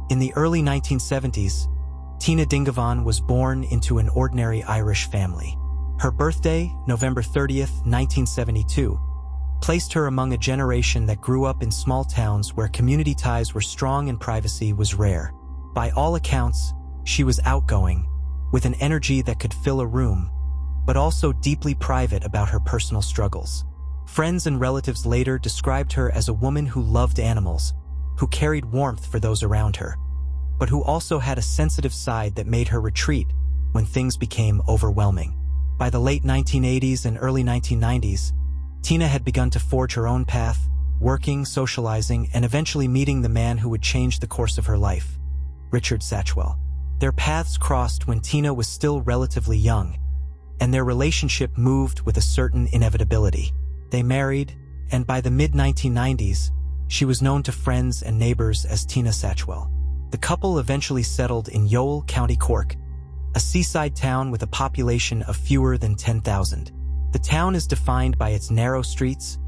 In the early 1970s, Tina Dingavan was born into an ordinary Irish family. Her birthday, November 30th, 1972, placed her among a generation that grew up in small towns where community ties were strong and privacy was rare. By all accounts, she was outgoing, with an energy that could fill a room, but also deeply private about her personal struggles. Friends and relatives later described her as a woman who loved animals, who carried warmth for those around her, but who also had a sensitive side that made her retreat when things became overwhelming. By the late 1980s and early 1990s, Tina had begun to forge her own path, working, socializing, and eventually meeting the man who would change the course of her life, Richard Satchwell. Their paths crossed when Tina was still relatively young, and their relationship moved with a certain inevitability. They married, and by the mid-1990s, she was known to friends and neighbors as Tina Satchwell. The couple eventually settled in Youghal, County Cork, a seaside town with a population of fewer than 10,000. The town is defined by its narrow streets,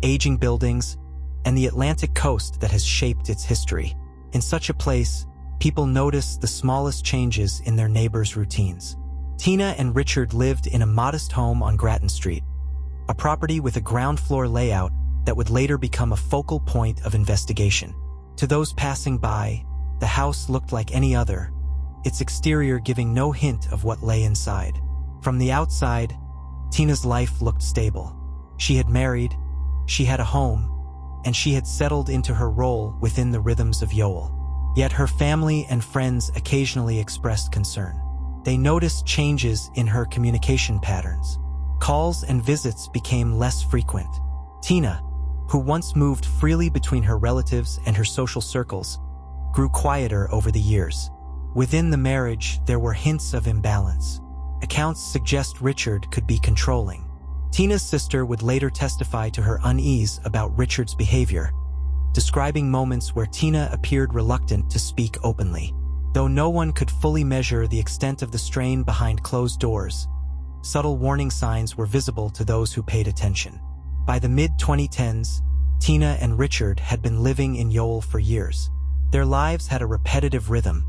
aging buildings, and the Atlantic coast that has shaped its history. In such a place, people notice the smallest changes in their neighbors' routines. Tina and Richard lived in a modest home on Grattan Street, a property with a ground-floor layout that would later become a focal point of investigation. To those passing by, the house looked like any other, its exterior giving no hint of what lay inside. From the outside, Tina's life looked stable. She had married, she had a home, and she had settled into her role within the rhythms of Youghal. Yet her family and friends occasionally expressed concern. They noticed changes in her communication patterns. Calls and visits became less frequent. Tina, who once moved freely between her relatives and her social circles, grew quieter over the years. Within the marriage, there were hints of imbalance. Accounts suggest Richard could be controlling. Tina's sister would later testify to her unease about Richard's behavior, describing moments where Tina appeared reluctant to speak openly. Though no one could fully measure the extent of the strain behind closed doors, subtle warning signs were visible to those who paid attention. By the mid-2010s, Tina and Richard had been living in Youghal for years. Their lives had a repetitive rhythm: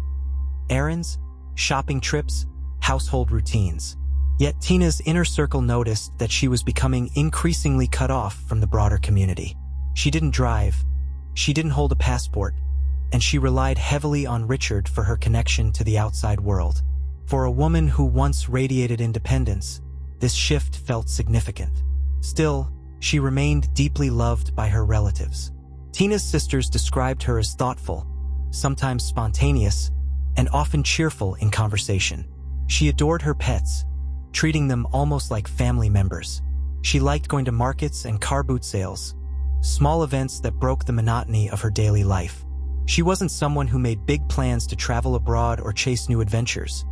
errands, shopping trips, household routines. Yet Tina's inner circle noticed that she was becoming increasingly cut off from the broader community. She didn't drive, she didn't hold a passport, and she relied heavily on Richard for her connection to the outside world. For a woman who once radiated independence, this shift felt significant. Still, she remained deeply loved by her relatives. Tina's sisters described her as thoughtful, sometimes spontaneous, and often cheerful in conversation. She adored her pets, treating them almost like family members. She liked going to markets and car boot sales, small events that broke the monotony of her daily life. She wasn't someone who made big plans to travel abroad or chase new adventures.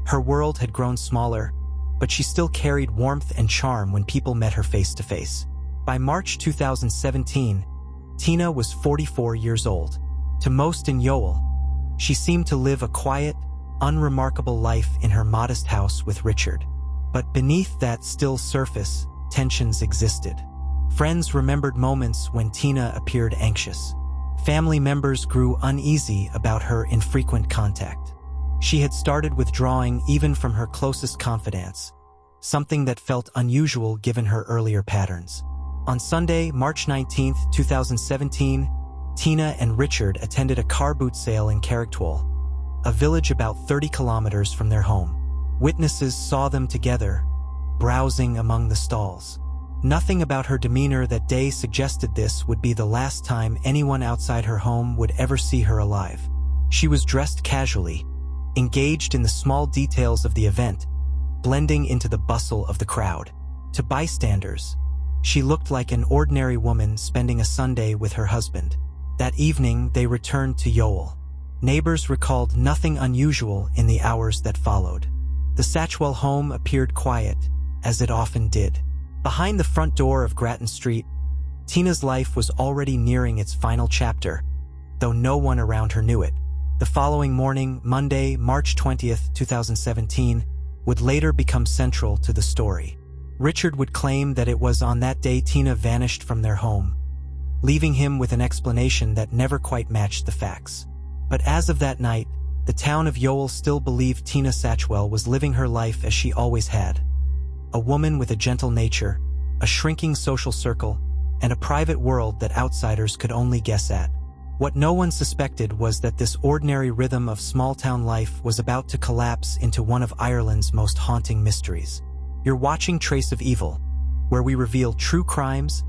Her world had grown smaller, but she still carried warmth and charm when people met her face to face. By March 2017, Tina was 44 years old. To most in Youghal, she seemed to live a quiet, unremarkable life in her modest house with Richard. But beneath that still surface, tensions existed. Friends remembered moments when Tina appeared anxious. Family members grew uneasy about her infrequent contact. She had started withdrawing even from her closest confidants, something that felt unusual given her earlier patterns. On Sunday, March 19, 2017, Tina and Richard attended a car boot sale in Carricktwoal, a village about 30 kilometers from their home. Witnesses saw them together, browsing among the stalls. Nothing about her demeanor that day suggested this would be the last time anyone outside her home would ever see her alive. She was dressed casually, engaged in the small details of the event, blending into the bustle of the crowd. To bystanders, she looked like an ordinary woman spending a Sunday with her husband. That evening, they returned to Youghal. Neighbors recalled nothing unusual in the hours that followed. The Satchwell home appeared quiet, as it often did. Behind the front door of Grattan Street, Tina's life was already nearing its final chapter, though no one around her knew it. The following morning, Monday, March 20th, 2017, would later become central to the story. Richard would claim that it was on that day Tina vanished from their home, leaving him with an explanation that never quite matched the facts. But as of that night, the town of Yoel still believed Tina Satchwell was living her life as she always had. A woman with a gentle nature, a shrinking social circle, and a private world that outsiders could only guess at. What no one suspected was that this ordinary rhythm of small-town life was about to collapse into one of Ireland's most haunting mysteries. You're watching Trace of Evil, where we reveal true crimes,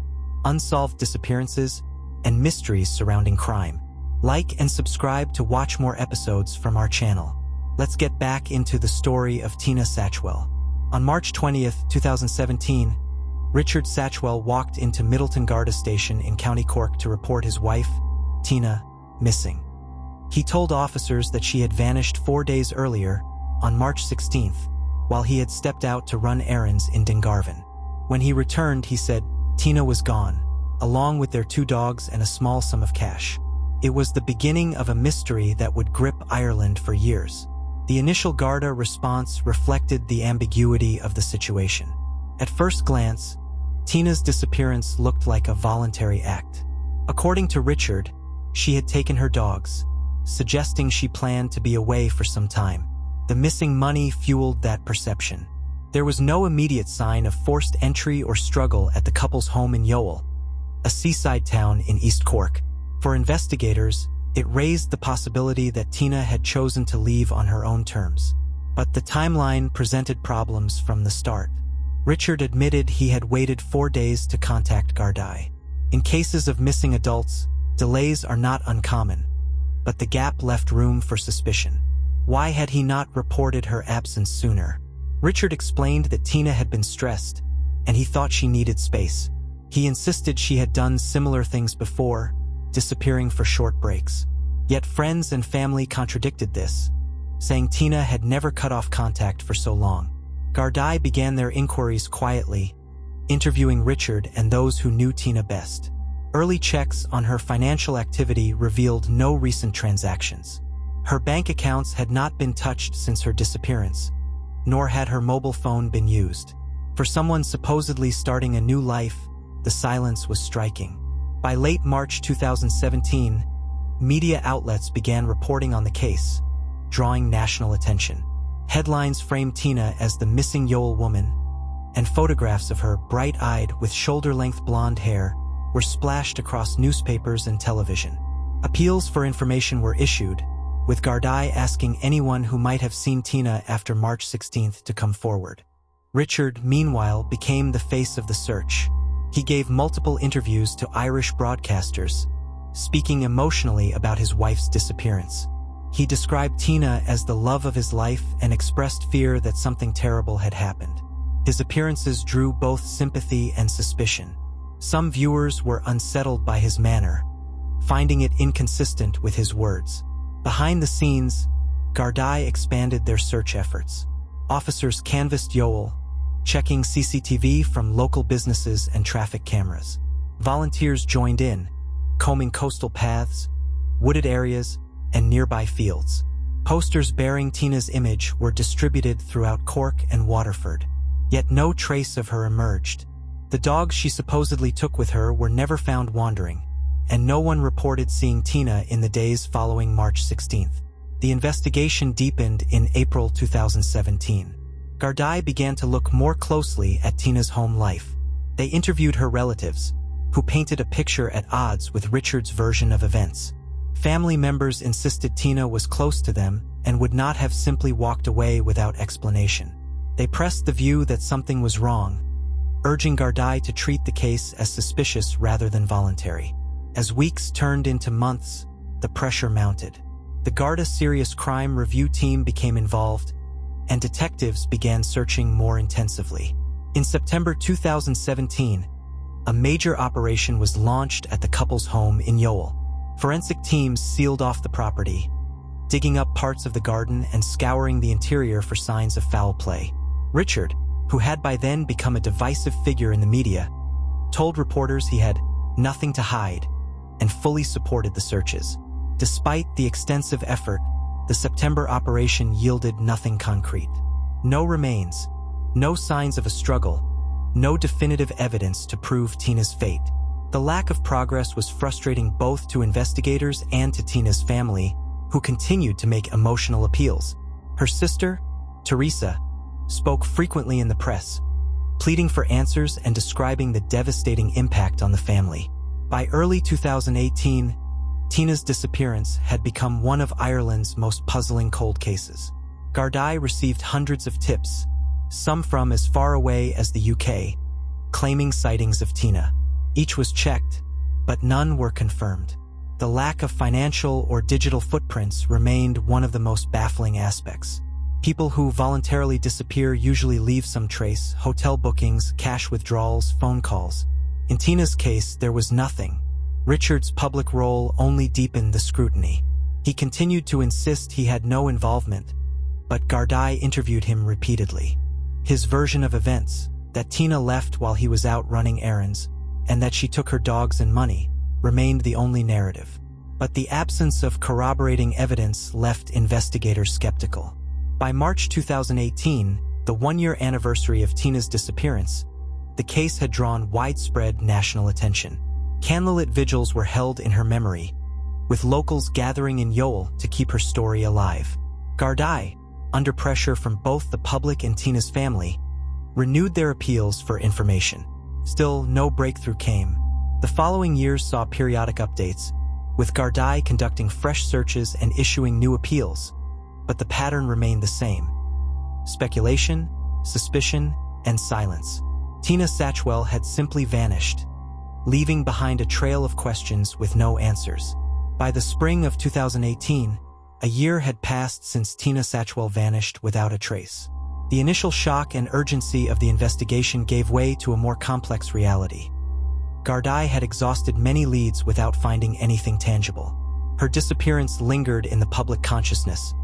unsolved disappearances, and mysteries surrounding crime. Like and subscribe to watch more episodes from our channel. Let's get back into the story of Tina Satchwell. On March 20th, 2017, Richard Satchwell walked into Middleton Garda Station in County Cork to report his wife, Tina, missing. He told officers that she had vanished 4 days earlier, on March 16th, while he had stepped out to run errands in Dungarvan. When he returned, he said Tina was gone, along with their 2 dogs and a small sum of cash. It was the beginning of a mystery that would grip Ireland for years. The initial Garda response reflected the ambiguity of the situation. At first glance, Tina's disappearance looked like a voluntary act. According to Richard, she had taken her dogs, suggesting she planned to be away for some time. The missing money fueled that perception. There was no immediate sign of forced entry or struggle at the couple's home in Yoel, a seaside town in East Cork. For investigators, it raised the possibility that Tina had chosen to leave on her own terms. But the timeline presented problems from the start. Richard admitted he had waited 4 days to contact Gardaí. In cases of missing adults, delays are not uncommon, but the gap left room for suspicion. Why had he not reported her absence sooner? Richard explained that Tina had been stressed, and he thought she needed space. He insisted she had done similar things before, disappearing for short breaks. Yet friends and family contradicted this, saying Tina had never cut off contact for so long. Gardaí began their inquiries quietly, interviewing Richard and those who knew Tina best. Early checks on her financial activity revealed no recent transactions. Her bank accounts had not been touched since her disappearance, nor had her mobile phone been used. For someone supposedly starting a new life, the silence was striking. By late March 2017, media outlets began reporting on the case, drawing national attention. Headlines framed Tina as the missing Yoel woman, and photographs of her, bright-eyed with shoulder-length blonde hair, were splashed across newspapers and television. Appeals for information were issued, with Gardaí asking anyone who might have seen Tina after March 16th to come forward. Richard, meanwhile, became the face of the search. He gave multiple interviews to Irish broadcasters, speaking emotionally about his wife's disappearance. He described Tina as the love of his life and expressed fear that something terrible had happened. His appearances drew both sympathy and suspicion. Some viewers were unsettled by his manner, finding it inconsistent with his words. Behind the scenes, Gardaí expanded their search efforts. Officers canvassed Yoel, checking CCTV from local businesses and traffic cameras. Volunteers joined in, combing coastal paths, wooded areas, and nearby fields. Posters bearing Tina's image were distributed throughout Cork and Waterford, yet no trace of her emerged. The dogs she supposedly took with her were never found wandering, and no one reported seeing Tina in the days following March 16th. The investigation deepened in April 2017. Gardaí began to look more closely at Tina's home life. They interviewed her relatives, who painted a picture at odds with Richard's version of events. Family members insisted Tina was close to them and would not have simply walked away without explanation. They pressed the view that something was wrong, urging Gardaí to treat the case as suspicious rather than voluntary. As weeks turned into months, the pressure mounted. The Garda Serious Crime Review team became involved, and detectives began searching more intensively. In September 2017, a major operation was launched at the couple's home in Yoel. Forensic teams sealed off the property, digging up parts of the garden and scouring the interior for signs of foul play. Richard, who had by then become a divisive figure in the media, told reporters he had nothing to hide and fully supported the searches. Despite the extensive effort, the September operation yielded nothing concrete. No remains, no signs of a struggle, no definitive evidence to prove Tina's fate. The lack of progress was frustrating both to investigators and to Tina's family, who continued to make emotional appeals. Her sister, Teresa, spoke frequently in the press, pleading for answers and describing the devastating impact on the family. By early 2018, Tina's disappearance had become one of Ireland's most puzzling cold cases. Gardaí received hundreds of tips, some from as far away as the UK, claiming sightings of Tina. Each was checked, but none were confirmed. The lack of financial or digital footprints remained one of the most baffling aspects. People who voluntarily disappear usually leave some trace: hotel bookings, cash withdrawals, phone calls. In Tina's case, there was nothing. Richard's public role only deepened the scrutiny. He continued to insist he had no involvement, but Gardaí interviewed him repeatedly. His version of events, that Tina left while he was out running errands, and that she took her dogs and money, remained the only narrative. But the absence of corroborating evidence left investigators skeptical. By March 2018, the one-year anniversary of Tina's disappearance, the case had drawn widespread national attention. Candlelit vigils were held in her memory, with locals gathering in Youghal to keep her story alive. Gardaí, under pressure from both the public and Tina's family, renewed their appeals for information. Still, no breakthrough came. The following years saw periodic updates, with Gardaí conducting fresh searches and issuing new appeals, but the pattern remained the same: speculation, suspicion, and silence. Tina Satchwell had simply vanished, leaving behind a trail of questions with no answers. By the spring of 2018, a year had passed since Tina Satchwell vanished without a trace. The initial shock and urgency of the investigation gave way to a more complex reality. Gardaí had exhausted many leads without finding anything tangible. Her disappearance lingered in the public consciousness,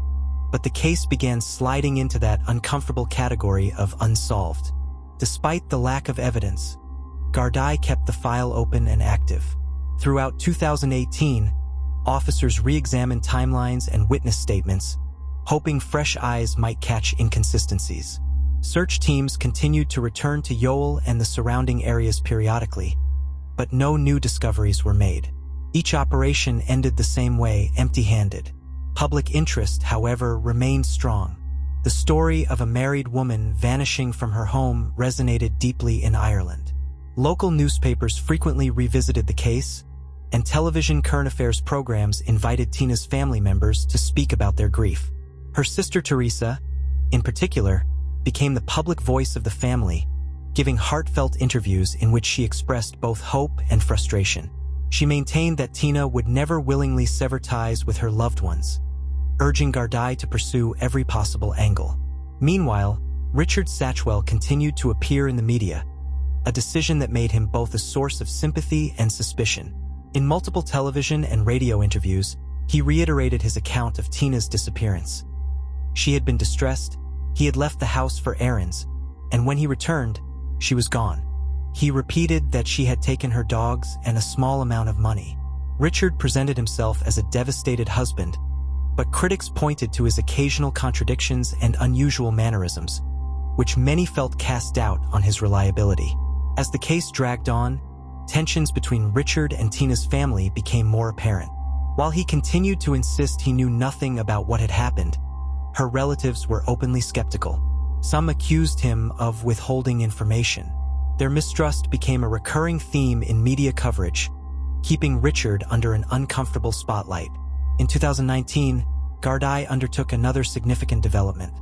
but the case began sliding into that uncomfortable category of unsolved. Despite the lack of evidence, Gardaí kept the file open and active. Throughout 2018, officers re-examined timelines and witness statements, hoping fresh eyes might catch inconsistencies. Search teams continued to return to Youghal and the surrounding areas periodically, but no new discoveries were made. Each operation ended the same way, empty-handed. Public interest, however, remained strong. The story of a married woman vanishing from her home resonated deeply in Ireland. Local newspapers frequently revisited the case, and television current affairs programs invited Tina's family members to speak about their grief. Her sister Teresa, in particular, became the public voice of the family, giving heartfelt interviews in which she expressed both hope and frustration. She maintained that Tina would never willingly sever ties with her loved ones, urging Gardaí to pursue every possible angle. Meanwhile, Richard Satchwell continued to appear in the media, a decision that made him both a source of sympathy and suspicion. In multiple television and radio interviews, he reiterated his account of Tina's disappearance. She had been distressed, he had left the house for errands, and when he returned, she was gone. He repeated that she had taken her dogs and a small amount of money. Richard presented himself as a devastated husband, but critics pointed to his occasional contradictions and unusual mannerisms, which many felt cast doubt on his reliability. As the case dragged on, tensions between Richard and Tina's family became more apparent. While he continued to insist he knew nothing about what had happened, her relatives were openly skeptical. Some accused him of withholding information. Their mistrust became a recurring theme in media coverage, keeping Richard under an uncomfortable spotlight. In 2019, Gardaí undertook another significant development.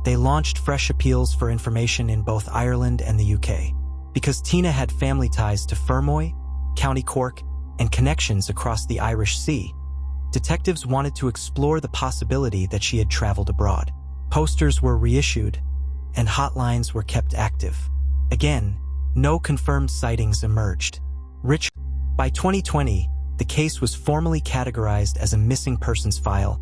They launched fresh appeals for information in both Ireland and the UK. Because Tina had family ties to Fermoy, County Cork, and connections across the Irish Sea, detectives wanted to explore the possibility that she had traveled abroad. Posters were reissued, and hotlines were kept active. Again, no confirmed sightings emerged. By 2020, the case was formally categorized as a missing persons file,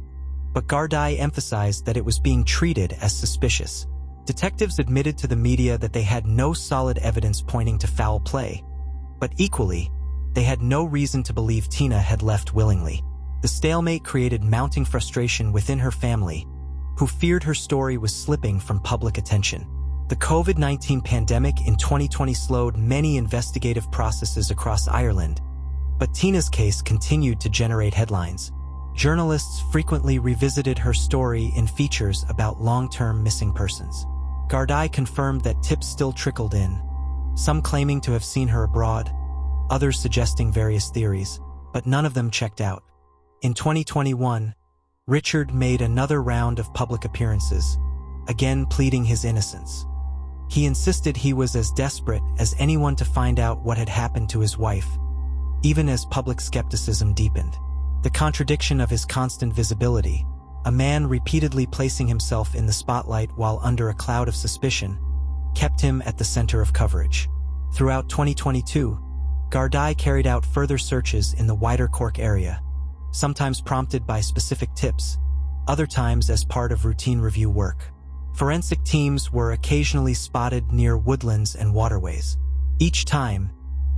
but Gardaí emphasized that it was being treated as suspicious. Detectives admitted to the media that they had no solid evidence pointing to foul play, but equally, they had no reason to believe Tina had left willingly. The stalemate created mounting frustration within her family, who feared her story was slipping from public attention. The COVID-19 pandemic in 2020 slowed many investigative processes across Ireland, but Tina's case continued to generate headlines. Journalists frequently revisited her story in features about long-term missing persons. Gardaí confirmed that tips still trickled in, some claiming to have seen her abroad, others suggesting various theories, but none of them checked out. In 2021, Richard made another round of public appearances, again pleading his innocence. He insisted he was as desperate as anyone to find out what had happened to his wife, even as public skepticism deepened. The contradiction of his constant visibility, a man repeatedly placing himself in the spotlight while under a cloud of suspicion, kept him at the center of coverage. Throughout 2022, Gardaí carried out further searches in the wider Cork area, sometimes prompted by specific tips, other times as part of routine review work. Forensic teams were occasionally spotted near woodlands and waterways. Each time,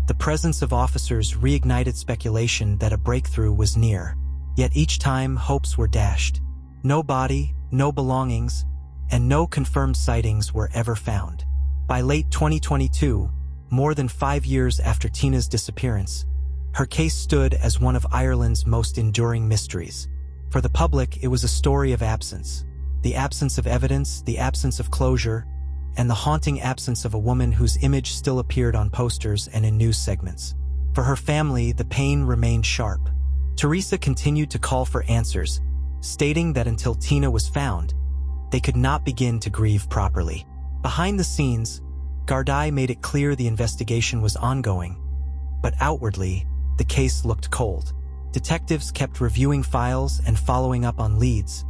the presence of officers reignited speculation that a breakthrough was near. Yet each time, hopes were dashed. No body, no belongings, and no confirmed sightings were ever found. By late 2022, more than 5 years after Tina's disappearance, her case stood as one of Ireland's most enduring mysteries. For the public, it was a story of absence. The absence of evidence, the absence of closure, and the haunting absence of a woman whose image still appeared on posters and in news segments. For her family, the pain remained sharp. Teresa continued to call for answers, stating that until Tina was found, they could not begin to grieve properly. Behind the scenes, Gardaí made it clear the investigation was ongoing, but outwardly, the case looked cold. Detectives kept reviewing files and following up on leads,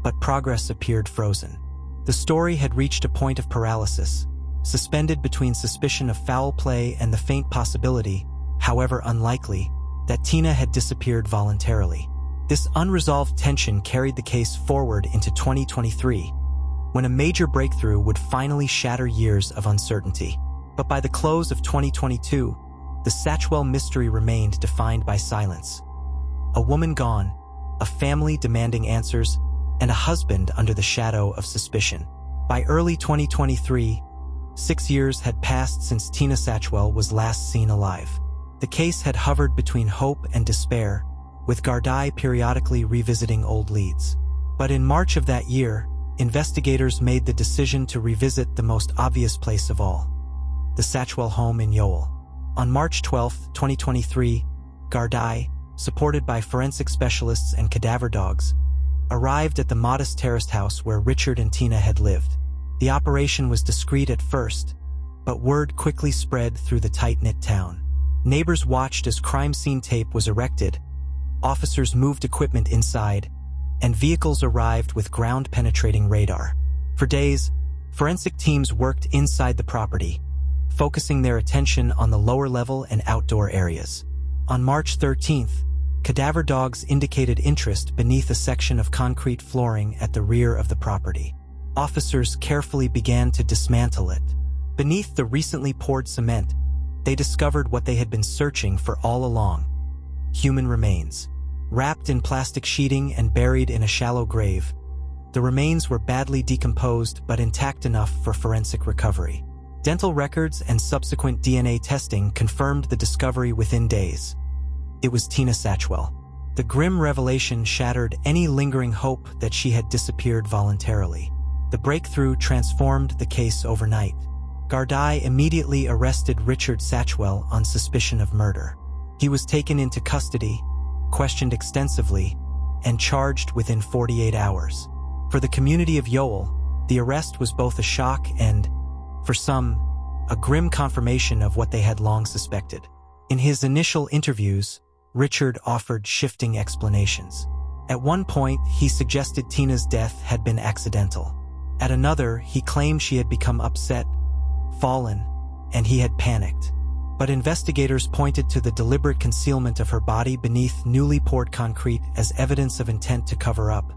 but progress appeared frozen. The story had reached a point of paralysis, suspended between suspicion of foul play and the faint possibility, however unlikely, that Tina had disappeared voluntarily. This unresolved tension carried the case forward into 2023, when a major breakthrough would finally shatter years of uncertainty. But by the close of 2022, the Satchwell mystery remained defined by silence. A woman gone, a family demanding answers, and a husband under the shadow of suspicion. By early 2023, 6 years had passed since Tina Satchwell was last seen alive. The case had hovered between hope and despair, with Gardaí periodically revisiting old leads. But in March of that year, investigators made the decision to revisit the most obvious place of all, the Satchwell home in Youghal. On March 12, 2023, Gardaí, supported by forensic specialists and cadaver dogs, arrived at the modest terraced house where Richard and Tina had lived. The operation was discreet at first, but word quickly spread through the tight-knit town. Neighbors watched as crime scene tape was erected, officers moved equipment inside, and vehicles arrived with ground-penetrating radar. For days, forensic teams worked inside the property, focusing their attention on the lower level and outdoor areas. On March 13th, cadaver dogs indicated interest beneath a section of concrete flooring at the rear of the property. Officers carefully began to dismantle it. Beneath the recently poured cement, they discovered what they had been searching for all along: human remains. Wrapped in plastic sheeting and buried in a shallow grave, the remains were badly decomposed but intact enough for forensic recovery. Dental records and subsequent DNA testing confirmed the discovery within days. It was Tina Satchwell. The grim revelation shattered any lingering hope that she had disappeared voluntarily. The breakthrough transformed the case overnight. Gardaí immediately arrested Richard Satchwell on suspicion of murder. He was taken into custody, questioned extensively, and charged within 48 hours. For the community of Youghal, the arrest was both a shock and, for some, a grim confirmation of what they had long suspected. In his initial interviews, Richard offered shifting explanations. At one point, he suggested Tina's death had been accidental. At another, he claimed she had become upset, fallen, and he had panicked. But investigators pointed to the deliberate concealment of her body beneath newly poured concrete as evidence of intent to cover up,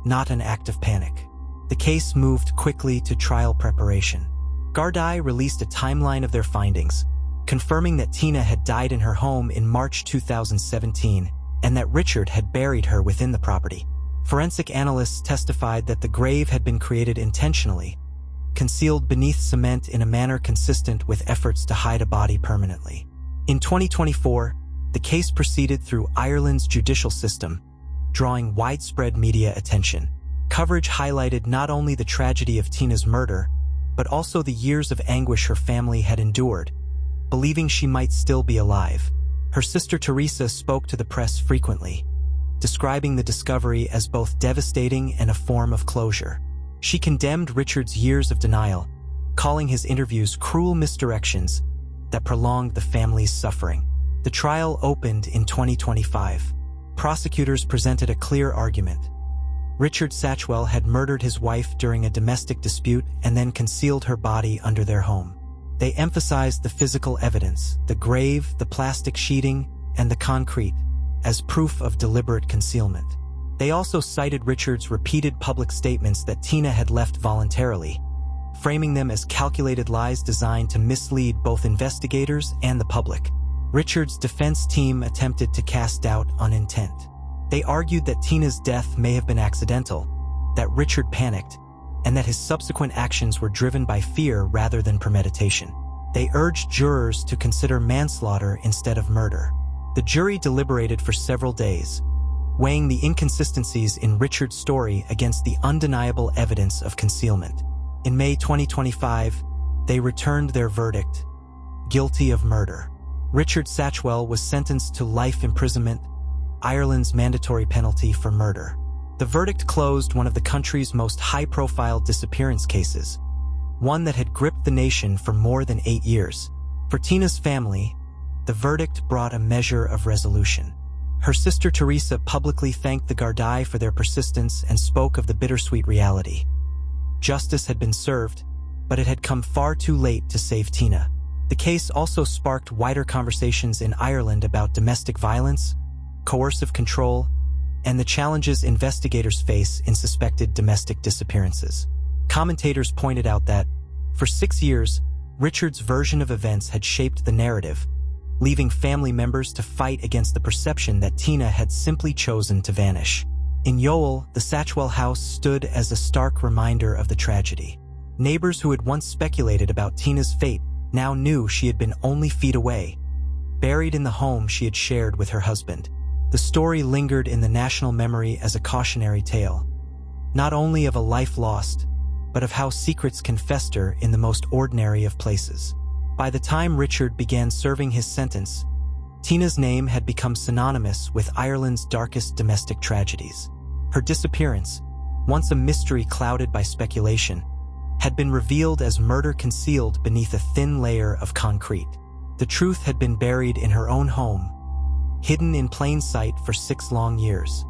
not an act of panic. The case moved quickly to trial preparation. Gardaí released a timeline of their findings, confirming that Tina had died in her home in March 2017 and that Richard had buried her within the property. Forensic analysts testified that the grave had been created intentionally, concealed beneath cement in a manner consistent with efforts to hide a body permanently. In 2024, the case proceeded through Ireland's judicial system, drawing widespread media attention. Coverage highlighted not only the tragedy of Tina's murder, but also the years of anguish her family had endured, believing she might still be alive. Her sister Teresa spoke to the press frequently, describing the discovery as both devastating and a form of closure. She condemned Richard's years of denial, calling his interviews cruel misdirections that prolonged the family's suffering. The trial opened in 2025. Prosecutors presented a clear argument. Richard Satchwell had murdered his wife during a domestic dispute and then concealed her body under their home. They emphasized the physical evidence, the grave, the plastic sheeting, and the concrete, as proof of deliberate concealment. They also cited Richard's repeated public statements that Tina had left voluntarily, framing them as calculated lies designed to mislead both investigators and the public. Richard's defense team attempted to cast doubt on intent. They argued that Tina's death may have been accidental, that Richard panicked, and that his subsequent actions were driven by fear rather than premeditation. They urged jurors to consider manslaughter instead of murder. The jury deliberated for several days, weighing the inconsistencies in Richard's story against the undeniable evidence of concealment. In May 2025, they returned their verdict, guilty of murder. Richard Satchwell was sentenced to life imprisonment, Ireland's mandatory penalty for murder. The verdict closed one of the country's most high-profile disappearance cases, one that had gripped the nation for more than 8 years. For Tina's family, the verdict brought a measure of resolution. Her sister Teresa publicly thanked the Gardaí for their persistence and spoke of the bittersweet reality. Justice had been served, but it had come far too late to save Tina. The case also sparked wider conversations in Ireland about domestic violence, coercive control, and the challenges investigators face in suspected domestic disappearances. Commentators pointed out that, for 6 years, Richard's version of events had shaped the narrative, leaving family members to fight against the perception that Tina had simply chosen to vanish. In Youghal, the Satchwell house stood as a stark reminder of the tragedy. Neighbors who had once speculated about Tina's fate now knew she had been only feet away, buried in the home she had shared with her husband. The story lingered in the national memory as a cautionary tale, not only of a life lost, but of how secrets can fester in the most ordinary of places. By the time Richard began serving his sentence, Tina's name had become synonymous with Ireland's darkest domestic tragedies. Her disappearance, once a mystery clouded by speculation, had been revealed as murder concealed beneath a thin layer of concrete. The truth had been buried in her own home, hidden in plain sight for 6 long years.